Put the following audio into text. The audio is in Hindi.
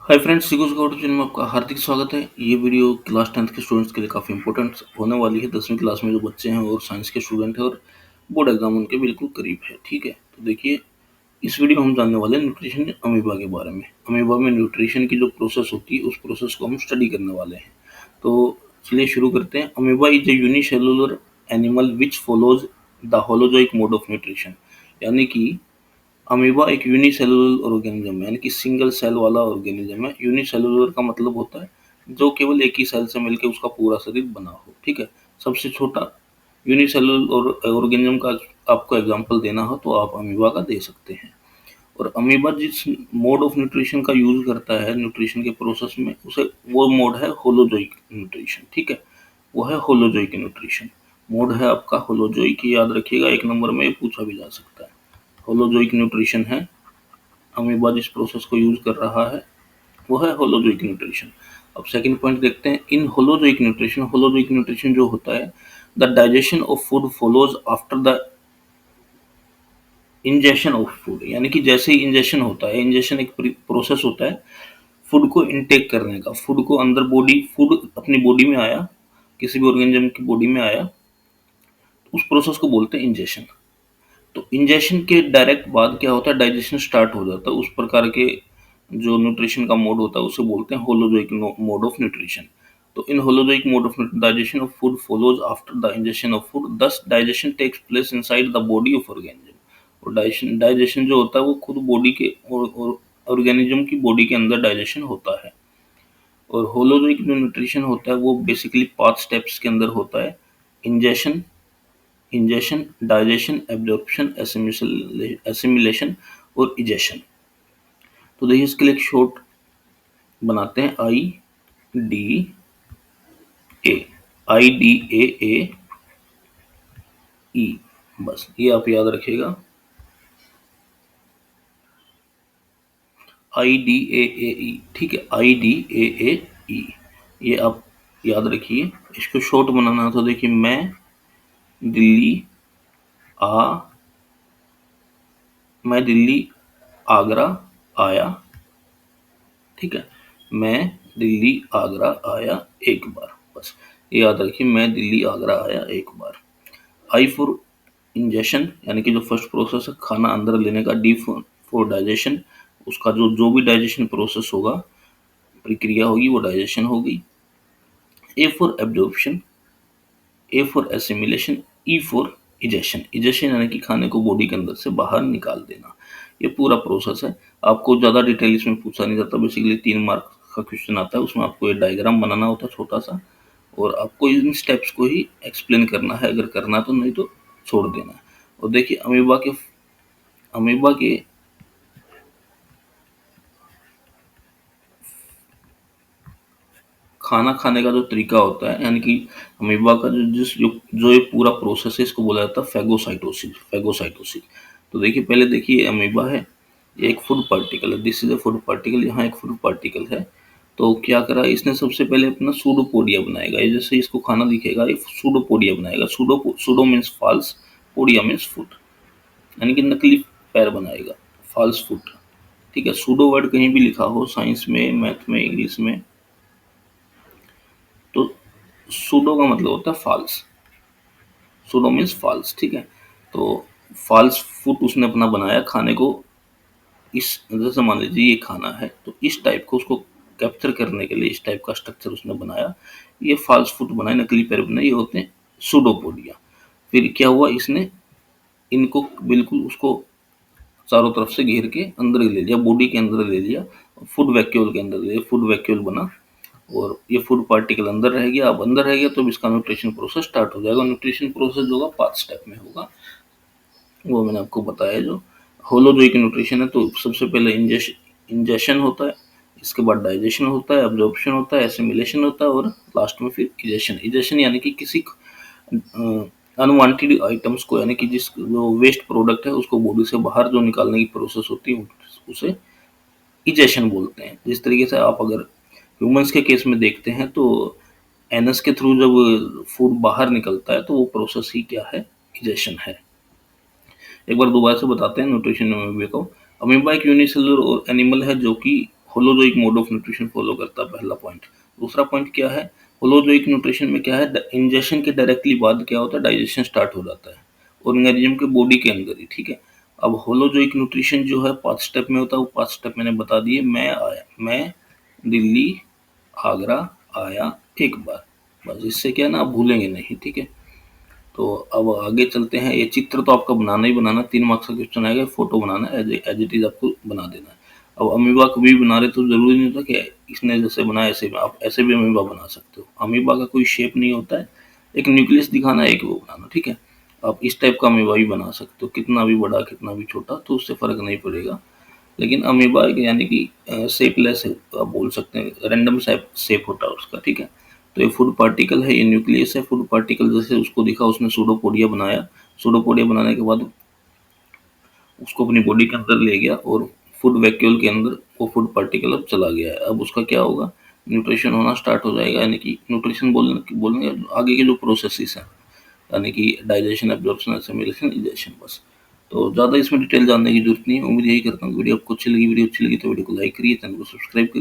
हाय फ्रेंड्स, सिकुस गौड़ चैनल में आपका हार्दिक स्वागत है। ये वीडियो क्लास 10th के स्टूडेंट्स के लिए काफ़ी इंपॉर्टेंट होने वाली है। 10वीं क्लास में जो बच्चे हैं और साइंस के स्टूडेंट हैं और बोर्ड एग्जाम उनके बिल्कुल करीब है। ठीक है, तो देखिए इस वीडियो में हम जानने वाले हैं न्यूट्रिशन अमीबा के बारे में। अमीबा में न्यूट्रिशन की जो प्रोसेस होती है उस प्रोसेस को हम स्टडी करने वाले हैं। तो चलिए शुरू करते हैं। Amoeba is a unicellular animal which follows the holozoic mode of nutrition. यानी कि अमीबा एक यूनिसेलुलर ऑर्गेनिज्म है, यानी कि सिंगल सेल वाला ऑर्गेनिज्म है। यूनिसेलुलर का मतलब होता है जो केवल एक ही सेल से मिलकर उसका पूरा शरीर बना हो। ठीक है, सबसे छोटा यूनिसेलुलर ऑर्गेनिज्म का आपको एग्जांपल देना हो तो आप अमीबा का दे सकते हैं। और अमीबा जिस मोड ऑफ न्यूट्रिशन का यूज करता है न्यूट्रिशन के प्रोसेस में, उसे वो मोड है होलोजोइक न्यूट्रिशन। ठीक है, वो है होलोजोइक न्यूट्रिशन। मोड है आपका होलोजोइक, याद रखिएगा, एक नंबर में पूछा भी जा सकता है। होलोजोइक न्यूट्रिशन है। अमीबा जिस प्रोसेस को यूज कर रहा है वो है होलोजोइक न्यूट्रिशन। अब सेकंड पॉइंट देखते हैं। इन होलोजोइक न्यूट्रिशन जो होता है, the digestion of food follows after the ingestion of food. यानी कि जैसे ही इंजेशन होता है, इंजेशन एक प्रोसेस होता है फूड को इनटेक करने का। फूड को अंदर फूड अपनी बॉडी में आया, किसी भी ऑर्गेनिज्म की बॉडी में आया, उस प्रोसेस को बोलते हैं इंजेशन। तो इंजेक्शन के डायरेक्ट बाद क्या होता है, डाइजेशन स्टार्ट हो जाता है। उस प्रकार के जो न्यूट्रिशन का मोड होता है उसे बोलते हैं होलोजोइक मोड ऑफ न्यूट्रिशन। तो in holozoic mode of digestion of food follows after the injection of food, thus digestion takes place inside the body of organism. और डाइजेशन जो होता है वो खुद बॉडी के और ऑर्गेनिज्म की बॉडी के अंदर डाइजेशन होता है। और होलोजोइक जो न्यूट्रिशन होता है वो बेसिकली 5 स्टेप्स के अंदर होता है। इंजेक्शन, डाइजेशन, एब्जॉर्प्शन, एसिमिलेशन और इजेशन। तो देखिए इसके लिए एक शॉर्ट बनाते हैं, डी आई डी ए ई। बस ये आप याद रखिएगा, IDAAE। ठीक है, IDAAE, ये आप याद रखिए। इसको शॉर्ट बनाना तो देखिए, मैं दिल्ली आ मैं दिल्ली आगरा आया। ठीक है, मैं दिल्ली आगरा आया एक बार। बस ये याद रखिए, मैं दिल्ली आगरा आया एक बार। आई फॉर इंजेशन, यानी कि जो फर्स्ट प्रोसेस है खाना अंदर लेने का। डी फॉर डाइजेशन, उसका जो जो भी डाइजेशन प्रोसेस होगा, प्रक्रिया होगी, वो डाइजेशन होगी। A for absorption, A for assimilation, E for egestion. Egestion यानी कि खाने को बॉडी के अंदर से बाहर निकाल देना। ये पूरा प्रोसेस है। आपको ज़्यादा डिटेल इसमें पूछा नहीं जाता। बेसिकली 3 मार्क का क्वेश्चन आता है, उसमें आपको ये डायग्राम बनाना होता है छोटा सा, और आपको इन स्टेप्स को ही एक्सप्लेन करना है, अगर करना तो, नहीं तो छोड़ देना है। और देखिए अमीबा के खाना खाने का जो तरीका होता है, यानी कि अमीबा का जो ये पूरा प्रोसेस है, इसको बोला जाता है फैगोसाइटोसिस। तो देखिए पहले देखिए, अमीबा है, ये एक फूड पार्टिकल है। This is a food particle, यहाँ एक फूड पार्टिकल है। तो क्या करा इसने, सबसे पहले अपना सूडोपोडिया बनाएगा। ये जैसे इसको खाना दिखेगा, ये सूडोपोडिया बनाएगा। Pseudo means false, podia means food, यानी कि नकली पैर बनाएगा, फॉल्स फुट। ठीक है, सूडो वर्ड कहीं भी लिखा हो, साइंस में, मैथ में, इंग्लिश में, तो सूडो का मतलब होता है फॉल्स। Pseudo means false. ठीक है, तो फॉल्स फुट उसने अपना बनाया खाने को। इस जैसे मान लीजिए ये खाना है, तो इस टाइप को उसको कैप्चर करने के लिए इस टाइप का स्ट्रक्चर उसने बनाया। ये फॉल्स फुट बनाए, नकली पैर बनाए, ये होते हैं सूडोपोडिया। फिर क्या हुआ, इसने इनको बिल्कुल उसको चारों तरफ से घेर के अंदर ले लिया, बॉडी के अंदर ले लिया, फूड वैक्यूल के अंदर ले लिया। फूड वैक्यूल बना और ये फूड पार्टिकल अंदर रह गया। अब अंदर रह गया तो इसका न्यूट्रिशन प्रोसेस स्टार्ट हो जाएगा। न्यूट्रिशन प्रोसेस जो होगा 5 स्टेप में होगा, वो मैंने आपको बताया। जो होलोजोइक न्यूट्रिशन है, तो सबसे पहले इंजेशन होता है, इसके बाद डाइजेशन होता है, एब्जॉर्प्शन होता है, एसिमिलेशन होता है, और लास्ट में फिर इजेशन। इजेशन यानी कि किसी अनवांटेड आइटम्स को, यानी कि जिस जो वेस्ट प्रोडक्ट है उसको बॉडी से बाहर जो निकालने की प्रोसेस होती है उसे इजेशन बोलते हैं। जिस तरीके से आप अगर ह्यूमंस के केस में देखते हैं, तो एनस के थ्रू जब फूड बाहर निकलता है तो वो प्रोसेस ही क्या है, इजेशन है। एक बार दोबारा से बताते हैं न्यूट्रिशन अमीबा को। अमीबा एक यूनिसेलुलर एनिमल है जो कि holozoic mode of nutrition follow करता है, पहला पॉइंट। दूसरा पॉइंट क्या है, होलोजोइक न्यूट्रिशन में क्या है, इंजेक्शन के डायरेक्टली बाद क्या होता है, डाइजेशन स्टार्ट हो जाता है ऑर्गेनिज्म के बॉडी के अंदर ही, ठीक है। अब होलोजोइक न्यूट्रिशन जो है 5 स्टेप में होता है, वो 5 स्टेप मैंने बता दिए। मैं दिल्ली आगरा आया एक बार, बस इससे क्या है ना, आप भूलेंगे नहीं, ठीक है। तो अब आगे चलते हैं। ये चित्र तो आपका बनाना ही बनाना, 3 मार्क्स का क्वेश्चन आएगा, फोटो बनाना है, एज इट इज आपको बना देना है। अब अमीबा कभी भी बना रहे तो जरूरी नहीं होता कि इसने जैसे बनाया ऐसे, आप ऐसे भी अमीबा बना सकते हो। अमीबा का कोई शेप नहीं होता है, एक न्यूक्लियस दिखाना है, एक वो बनाना, ठीक है। आप इस टाइप का अमीबा भी बना सकते हो, कितना भी बड़ा कितना भी छोटा, तो उससे फर्क नहीं पड़ेगा। लेकिन अमीबा यानी कि शेपलेस है, तो आप बोल सकते हैं रैंडम शेप होता है उसका, ठीक है। तो ये फूड पार्टिकल है, ये न्यूक्लियस है। फूड पार्टिकल जैसे उसको दिखा, उसने सूडोपोडिया बनाया, सूडोपोडिया बनाने के बाद उसको अपनी बॉडी के अंदर ले गया और फूड वैक्यूल के अंदर वो फूड पार्टिकल अब चला गया है। अब उसका क्या होगा, न्यूट्रिशन होना स्टार्ट हो जाएगा, यानी कि न्यूट्रिशन बोलने आगे के जो प्रोसेसेस हैं, यानी कि डाइजेशन, एब्जॉर्प्शन, असिमिलेशन, इजेशन, बस। तो ज़्यादा इसमें डिटेल जानने की जरूरत नहीं है। उम्मीद यही करता हूँ वीडियो आपको अच्छी लगी। वीडियो अच्छी लगी तो वीडियो को लाइक करिए, चैनल को सब्सक्राइब करिए।